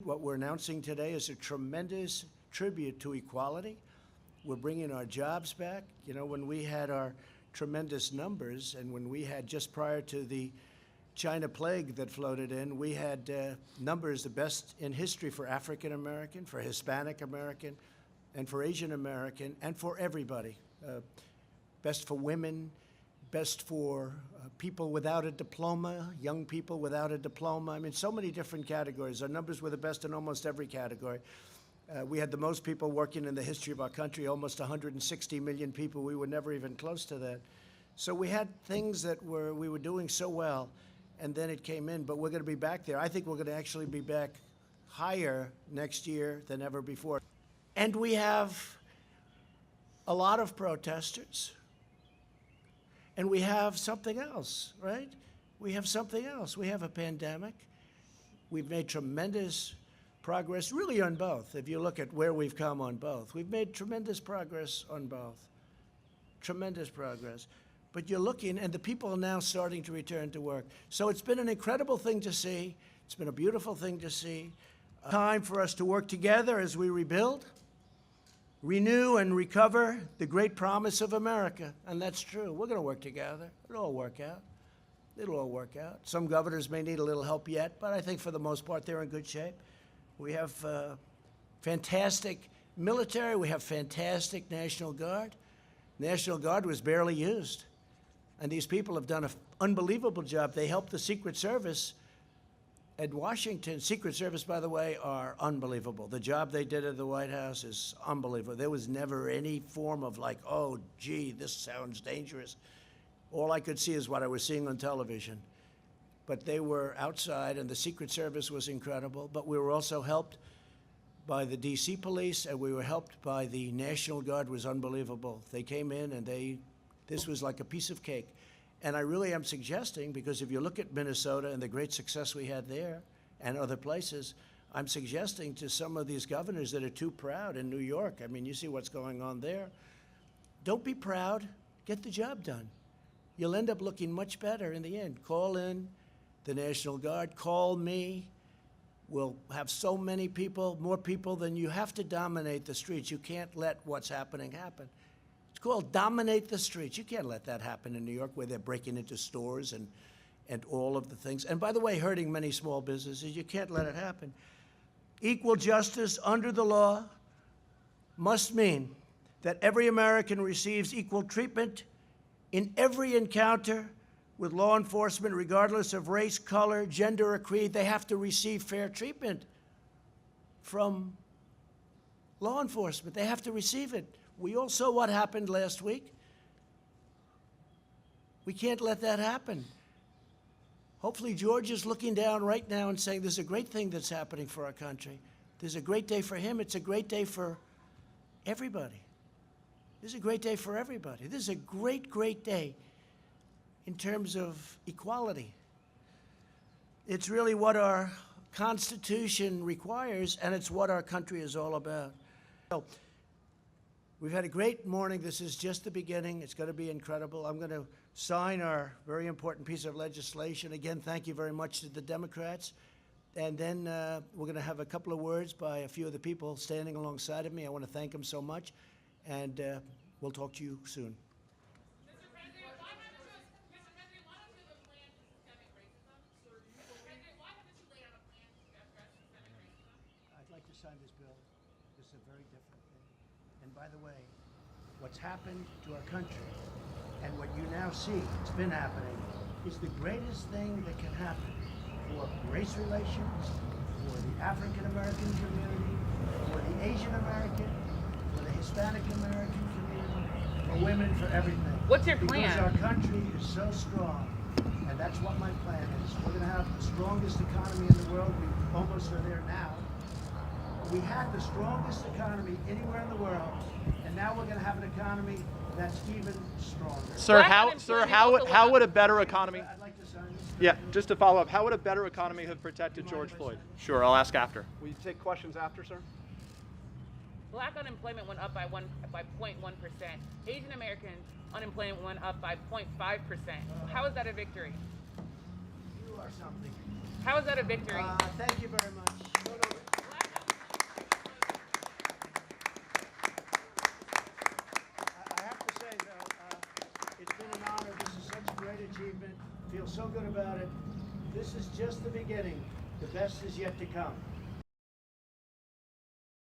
What we're announcing today is a tremendous tribute to equality. We're bringing our jobs back. You know, when we had our tremendous numbers and when we had, just prior to the China plague that floated in, we had numbers the best in history for African American, for Hispanic American, and for Asian American, and for everybody. Best for women, best for people without a diploma, young people without a diploma. I mean, so many different categories. Our numbers were the best in almost every category. We had the most people working in the history of our country, almost 160 million people. We were never even close to that. So we had things that we were doing so well, and then it came in, but we're going to be back there. I think we're going to actually be back higher next year than ever before. And we have a lot of protesters. And we have something else, right? We have something else. We have a pandemic. We've made tremendous progress, really on both. If you look at where we've come on both, we've made tremendous progress on both. Tremendous progress. But you're looking, and the people are now starting to return to work. So it's been an incredible thing to see. It's been a beautiful thing to see. Time for us to work together as we rebuild, renew and recover the great promise of America. And that's true. We're going to work together. It'll all work out. It'll all work out. Some governors may need a little help yet, but I think for the most part they're in good shape. We have fantastic military. We have fantastic National Guard. National Guard was barely used. And these people have done an unbelievable job. They helped the Secret Service at Washington. Secret Service, by the way, are unbelievable. The job they did at the White House is unbelievable. There was never any form of like, oh, gee, this sounds dangerous. All I could see is what I was seeing on television. But they were outside, and the Secret Service was incredible. But we were also helped by the D.C. police, and we were helped by the National Guard. Was unbelievable. They came in, and this was like a piece of cake. And I really am suggesting, because if you look at Minnesota and the great success we had there and other places, I'm suggesting to some of these governors that are too proud in New York, I mean, you see what's going on there. Don't be proud. Get the job done. You'll end up looking much better in the end. Call in the National Guard. Call me. We'll have so many people, more people than you. Have to dominate the streets. You can't let what's happening happen. It's called dominate the streets. You can't let that happen in New York, where they're breaking into stores and all of the things. And by the way, hurting many small businesses. You can't let it happen. Equal justice under the law must mean that every American receives equal treatment in every encounter with law enforcement, regardless of race, color, gender, or creed. They have to receive fair treatment from law enforcement. They have to receive it. We all saw what happened last week. We can't let that happen. Hopefully George is looking down right now and saying, there's a great thing that's happening for our country. There's a great day for him. It's a great day for everybody. This is a great day for everybody. This is a great, great day in terms of equality. It's really what our Constitution requires, and it's what our country is all about. So, we've had a great morning. This is just the beginning. It's going to be incredible. I'm going to sign our very important piece of legislation. Again, thank you very much to the Democrats. And then we're going to have a couple of words by a few of the people standing alongside of me. I want to thank them so much. And we'll talk to you soon. Mr. President, why haven't you laid out a plan to systemic racism? Mr. President, why haven't you laid out a plan to address systemic racism? I'd like to sign this bill. This is a very different thing. And by the way, what's happened to our country and what you now see, it's been happening, is the greatest thing that can happen for race relations, for the African American community, for the Asian American, for the Hispanic American community, for women, for everything. What's your plan? Because our country is so strong, and that's what my plan is. We're going to have the strongest economy in the world. We almost are there now. We had the strongest economy anywhere in the world, and now we're going to have an economy that's even stronger. Sir, how would a better economy? I'd like to sign this. Yeah, just to follow up, how would a better economy have protected George Floyd? Sure, I'll ask after. Will you take questions after, sir? Black unemployment went up by 0.1%. Asian American unemployment went up by 0.5%. How is that a victory? You are something. How is that a victory? Thank you very much. great achievement. Feel so good about it. This is just the beginning. The best is yet to come.